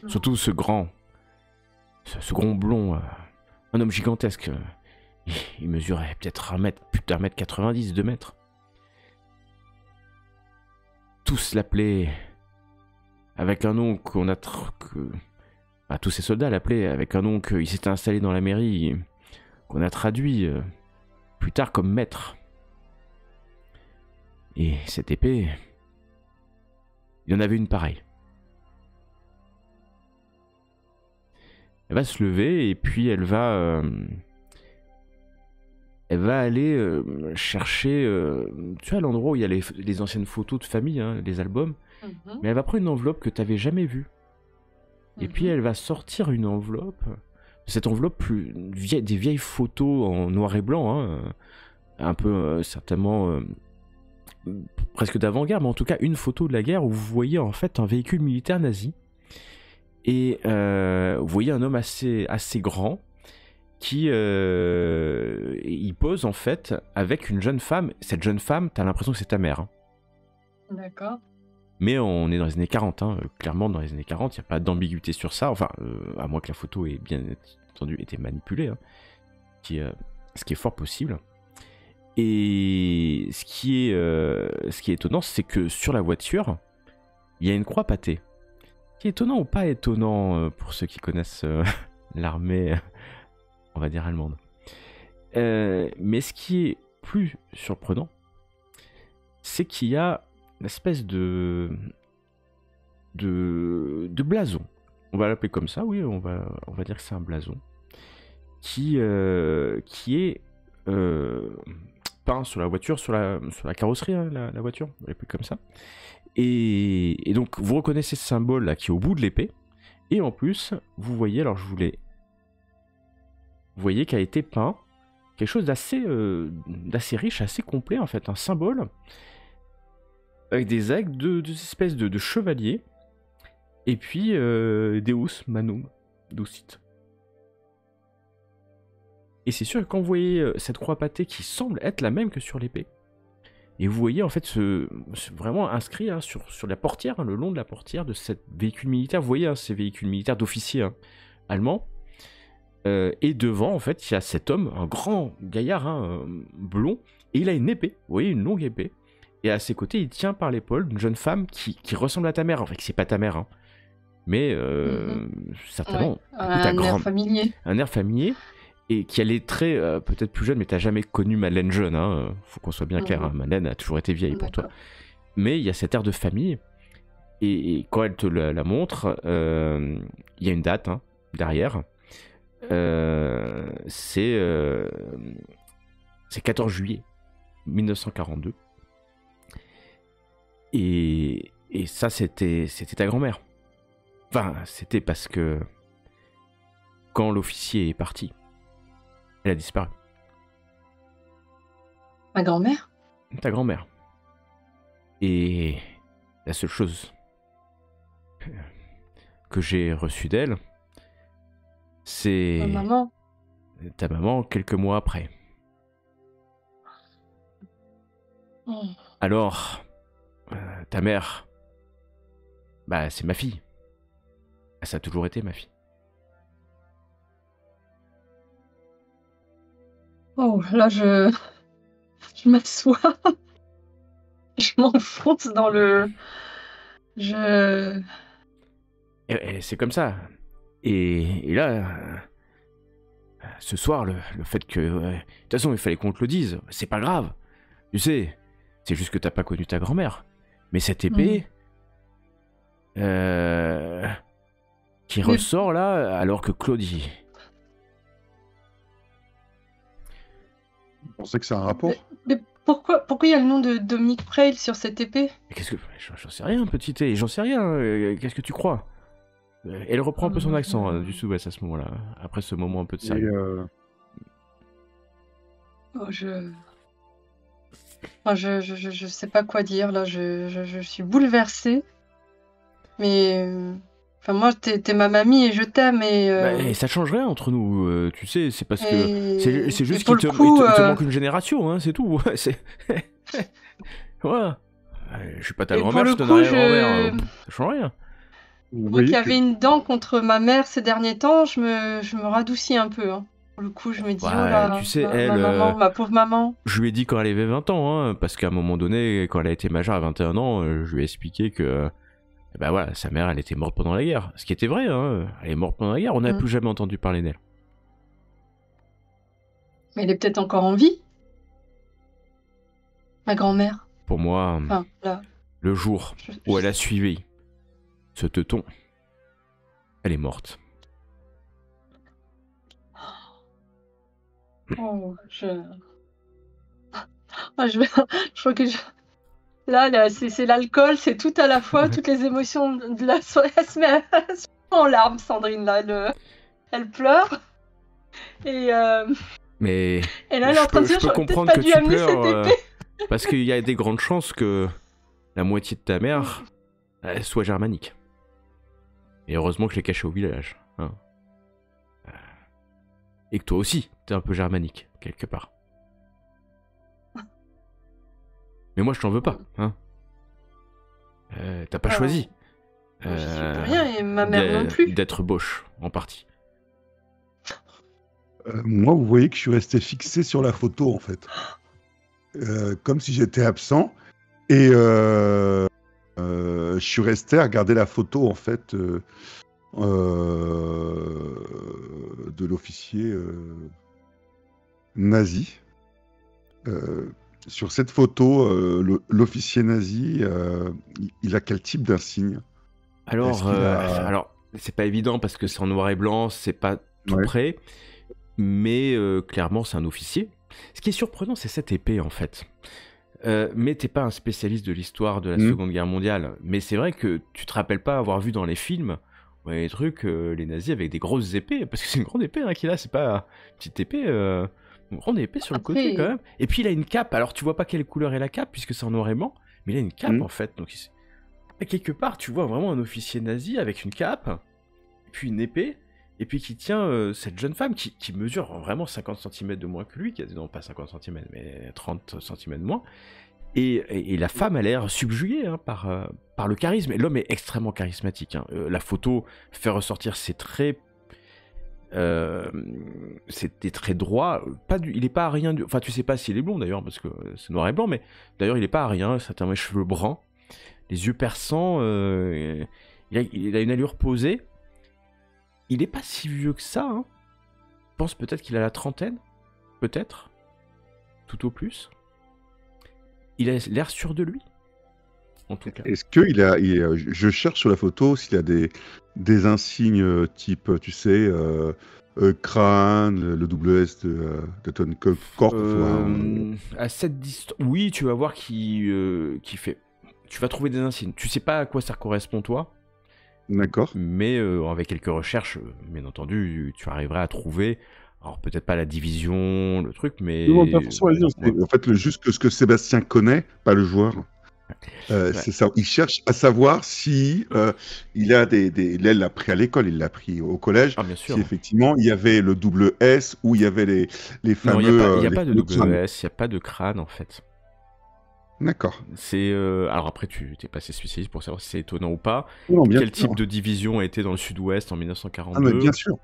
Surtout ce grand blond, un homme gigantesque. Il mesurait peut-être plus d'1 mètre 90, 2 mètres. Tous l'appelaient avec un nom qu'on a... tous ces soldats l'appelaient avec un nom qu'il s'était installé dans la mairie, qu'on a traduit plus tard comme maître. Et cette épée, il y en avait une pareille. Elle va se lever et puis elle va aller chercher, tu vois, l'endroit où il y a les anciennes photos de famille, hein, les albums. Mais elle va prendre une enveloppe que tu n'avais jamais vue. Et puis elle va sortir une enveloppe. Cette enveloppe, des vieilles photos en noir et blanc, hein, un peu certainement presque d'avant-guerre, mais en tout cas une photo de la guerre où vous voyez en fait un véhicule militaire nazi. Et vous voyez un homme assez grand qui il pose en fait avec une jeune femme. Cette jeune femme, t'as l'impression que c'est ta mère. Hein. D'accord. Mais on est dans les années 40, hein. Clairement dans les années 40, il n'y a pas d'ambiguïté sur ça, enfin, à moins que la photo ait bien entendu été manipulée, hein. Ce qui est fort possible. Et ce qui est étonnant, c'est que sur la voiture, il y a une croix pâtée. Ce qui est étonnant ou pas étonnant pour ceux qui connaissent l'armée, on va dire allemande. Mais ce qui est plus surprenant, c'est qu'il y a une espèce de blason. On va l'appeler comme ça, oui, on va dire que c'est un blason. Qui est peint sur la voiture, sur la carrosserie, hein, la voiture, on va l'appeler comme ça. Et donc vous reconnaissez ce symbole là qui est au bout de l'épée. Et en plus, vous voyez, alors vous voyez qu'a été peint quelque chose d'assez riche, assez complet en fait, un symbole avec des aigles, deux espèces de chevaliers, et puis Deus Manum Ducit. Et c'est sûr que quand vous voyez cette croix pâtée qui semble être la même que sur l'épée, et vous voyez en fait vraiment inscrit, hein, sur la portière, hein, le long de la portière de cette véhicule militaire, vous voyez hein, ces véhicules militaires d'officiers hein, allemands, et devant en fait il y a cet homme, un grand gaillard hein, blond, et il a une épée, vous voyez une longue épée, et à ses côtés il tient par l'épaule une jeune femme qui ressemble à ta mère, en fait c'est pas ta mère, hein, mais certainement un air familier. Un air familier. Et qui elle est très, peut-être plus jeune, mais t'as jamais connu Madeleine jeune, hein, faut qu'on soit bien clair, hein, Madeleine a toujours été vieille pour toi. Mais il y a cet air de famille, et quand elle te la montre, il y a une date hein, derrière, c'est 14 juillet 1942, et ça c'était ta grand-mère. Enfin, c'était parce que quand l'officier est parti, elle a disparu. Ma grand-mère ? Ta grand-mère. Et la seule chose que j'ai reçue d'elle, c'est... Ma maman. Ta maman, quelques mois après. Oh. Alors, ta mère, bah c'est ma fille. Ça a toujours été ma fille. Oh, là, je m'assois. Je m'enfonce dans le... Et c'est comme ça. Et là, ce soir, le fait que... de toute façon, il fallait qu'on te le dise. C'est pas grave. Tu sais, c'est juste que t'as pas connu ta grand-mère. Mais cette épée... qui ressort là, alors que Claudie... On sait que c'est un rapport. Mais pourquoi il y a le nom de Dominique Preil sur cette épée ? Qu'est-ce que... J'en sais rien, petite, j'en sais rien. Qu'est-ce que tu crois ? Elle reprend un peu son accent du sud-ouest à ce moment-là, après ce moment un peu de sérieux. Oh, je sais pas quoi dire, là, je suis bouleversée. Mais enfin, moi, t'es ma mamie et je t'aime. Bah, ça change rien entre nous, tu sais, c'est parce que c'est Et juste pour qu'il le te, coup, il te manque une génération, hein, c'est tout. C'est voilà. Je suis pas ta et pour grand-mère, je le suis ton coup, arrière-grand-mère, ça change rien. Vous moi voyez qui que avais une dent contre ma mère ces derniers temps, je me radoucis un peu. Hein. Pour le coup, je me dis, oh Ouais, tu là, sais, ma maman, ma pauvre maman. je lui ai dit quand elle avait 20 ans, hein, parce qu'à un moment donné, quand elle a été majeure à 21 ans, je lui ai expliqué que bah voilà, sa mère, elle était morte pendant la guerre. Ce qui était vrai, hein, elle est morte pendant la guerre, on n'a Mm. plus jamais entendu parler d'elle. Mais elle est peut-être encore en vie, ma grand-mère. Pour moi, Enfin, là, le jour où elle a suivi ce teuton, elle est morte. Oh, Ah, je crois que là, c'est l'alcool, c'est tout à la fois, toutes les émotions de la soirée. Elle se met en larmes, Sandrine, là. Elle pleure. Et là, Mais elle est en train de je dire, peux j'aurais peut-être comprendre pas que dû tu amener cette pleures, épée. parce qu'il y a des grandes chances que la moitié de ta mère elle soit germanique. Et heureusement que je l'ai caché au village. Hein. Et que toi aussi, t'es un peu germanique, quelque part. Mais moi, je t'en veux pas. Hein. T'as pas Ah, choisi. Moi, j'y suis pour rien, et ma mère non plus. D'être Bosch, en partie. moi, vous voyez que je suis resté fixé sur la photo, en fait. Comme si j'étais absent. Et je suis resté à regarder la photo, en fait, de l'officier nazi. Sur cette photo, l'officier nazi, il a quel type d'insigne? Est-ce qu'il a- Alors, c'est pas évident parce que c'est en noir et blanc, c'est pas tout Ouais. près. Mais clairement, c'est un officier. Ce qui est surprenant, c'est cette épée, en fait. Mais t'es pas un spécialiste de l'histoire de la Seconde Guerre mondiale. Mais c'est vrai que tu te rappelles pas avoir vu dans les films les trucs, les nazis avec des grosses épées. Parce que c'est une grande épée hein, qu'il a, c'est pas une petite épée. Une grande épée sur le côté Après- quand même. Et puis il a une cape. Alors tu vois pas quelle couleur est la cape puisque c'est en noir et blanc. Mais il a une cape en fait. Donc et quelque part, tu vois vraiment un officier nazi avec une cape, et puis une épée. Et puis qui tient cette jeune femme qui mesure vraiment 50 cm de moins que lui, non pas 50 cm, mais 30 cm de moins. Et la femme a l'air subjuguée hein, par le charisme. Et l'homme est extrêmement charismatique. Hein. La photo fait ressortir ses traits. C'est des traits droits. Il est pas arien. Enfin, tu sais pas s'il est blond d'ailleurs, parce que c'est noir et blanc, mais d'ailleurs, il est pas arien. C'est un cheveux bruns, les yeux perçants. Il a une allure posée. Il est pas si vieux que ça. Hein. Je pense peut-être qu'il a la trentaine. Peut-être. Tout au plus. Il a l'air sûr de lui. En tout cas. Est-ce qu'il a, je cherche sur la photo s'il a des insignes type, tu sais, crâne, le WS de Ton Corp. À cette distance, oui, tu vas voir qui fait. Tu vas trouver des insignes. Tu sais pas à quoi ça correspond toi. D'accord. Mais avec quelques recherches, bien entendu, tu arriveras à trouver. Alors peut-être pas la division, le truc, mais. Non, pas forcément la division. En fait, juste que ce que Sébastien connaît, pas le joueur. Ouais. C'est ça. Il cherche à savoir si il a il l'a pris à l'école, il l'a pris au collège. Ah bien sûr. Si effectivement il y avait le double S ou il y avait les fameux. Non, il n'y a pas de fameux crânes. WS, il n'y a pas de crâne en fait. D'accord. C'est alors après tu t'es passé spécialiste pour savoir si c'est étonnant ou pas. Non, bien Quel sûr. type de division a été dans le Sud-Ouest en 1942? Ah mais bien sûr.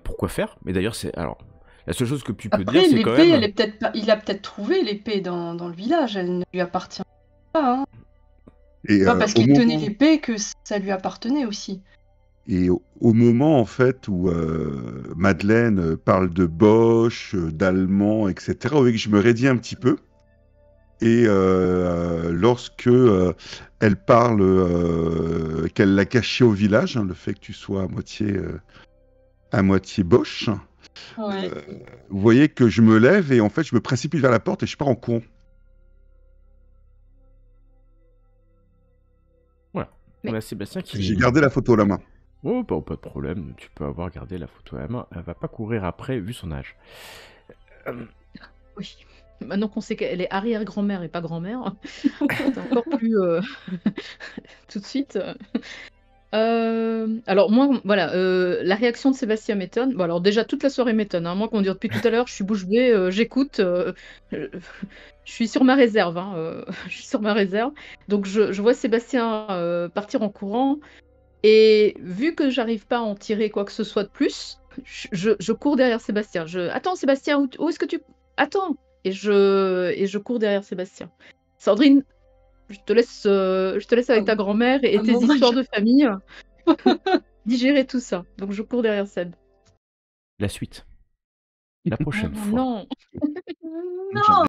Pourquoi faire? Mais d'ailleurs c'est alors la seule chose que tu peux Après, dire c'est quand l'épée, même. elle est peut-être pas... il a peut-être trouvé l'épée dans le village. Elle ne lui appartient pas. Hein. Et Pas parce au qu'il tenait moment- l'épée que ça lui appartenait aussi. Et au moment en fait où Madeleine parle de Bosch, d'Allemand, etc., vous voyez que je me raidis un petit peu. Et lorsque elle parle qu'elle l'a caché au village, hein, le fait que tu sois à moitié Bosch, Ouais. vous voyez que je me lève et en fait je me précipite vers la porte et je pars en courant. On a Sébastien qui. J'ai gardé la photo à la main. Oh, pas de problème, tu peux avoir gardé la photo à la main. Elle va pas courir après vu son âge. Oui. Maintenant qu'on sait qu'elle est arrière-grand-mère et pas grand-mère, c'est encore plus tout de suite. Alors moi, voilà, la réaction de Sébastien m'étonne. Bon, alors déjà toute la soirée m'étonne, hein. Moi, comme on dit depuis tout à l'heure, je suis bouche bée, j'écoute, je suis sur ma réserve, hein, je suis sur ma réserve. Donc je vois Sébastien partir en courant, et vu que j'arrive pas à en tirer quoi que ce soit de plus, je cours derrière Sébastien. Attends Sébastien, où est-ce que tu... Attends! Et je cours derrière Sébastien. Sandrine, je te laisse avec ta grand-mère et un tes moment, histoires de famille digérer tout ça. Donc je cours derrière Seb. La suite. La prochaine Oh fois. non! Non!